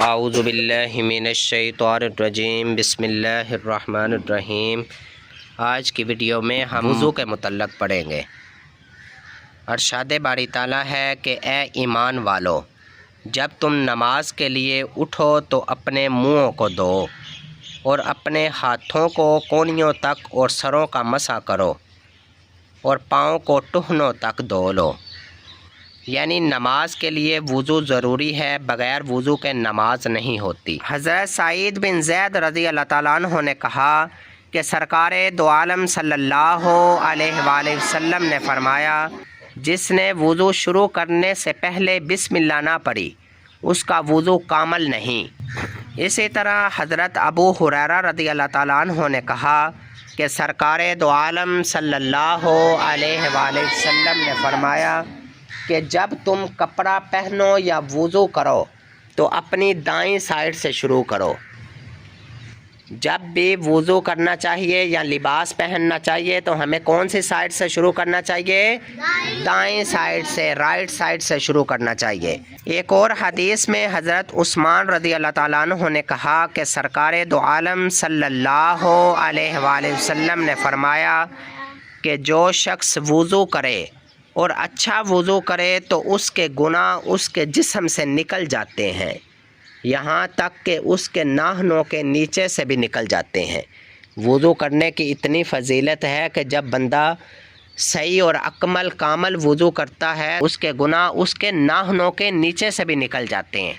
اعوذ باللہ من الشیطان الرجیم، بسم اللہ الرحمن الرحیم۔ آج کی ویڈیو میں ہم وضو کے متعلق پڑھیں گے۔ ارشاد باری تعالیٰ ہے کہ اے ایمان والو، جب تم نماز کے لیے اٹھو تو اپنے منہوں کو دھو اور اپنے ہاتھوں کو کونیوں تک اور سروں کا مسح کرو اور پاؤں کو ٹخنوں تک دھو لو۔ یعنی نماز کے لیے وضو ضروری ہے، بغیر وضو کے نماز نہیں ہوتی۔ حضرت سعید بن زید رضی اللہ تعالیٰ عنہ نے کہا کہ سرکار دو عالم صلی اللہ علیہ وآلہ وسلم نے فرمایا، جس نے وضو شروع کرنے سے پہلے بسم اللہ نہ پڑھی اس کا وضو کامل نہیں۔ اسی طرح حضرت ابو ہریرہ رضی اللہ تعالیٰ عنہ نے کہا کہ سرکار دو عالم صلی اللہ علیہ وآلہ وسلم نے فرمایا کہ جب تم کپڑا پہنو یا وضو کرو تو اپنی دائیں سائڈ سے شروع کرو۔ جب بھی وضو کرنا چاہیے یا لباس پہننا چاہیے تو ہمیں کون سی سائڈ سے شروع کرنا چاہیے؟ دائیں سائڈ سے، رائٹ سائڈ سے شروع کرنا چاہیے۔ ایک اور حدیث میں حضرت عثمان رضی اللہ تعالیٰ عنہ نے کہا کہ سرکار دو عالم صلی اللہ علیہ وآلہ وسلم نے فرمایا کہ جو شخص وضو کرے اور اچھا وضو کرے تو اس کے گناہ اس کے جسم سے نکل جاتے ہیں، یہاں تک کہ اس کے ناخنوں کے نیچے سے بھی نکل جاتے ہیں۔ وضو کرنے کی اتنی فضیلت ہے کہ جب بندہ صحیح اور کامل وضو کرتا ہے اس کے گناہ اس کے ناخنوں کے نیچے سے بھی نکل جاتے ہیں۔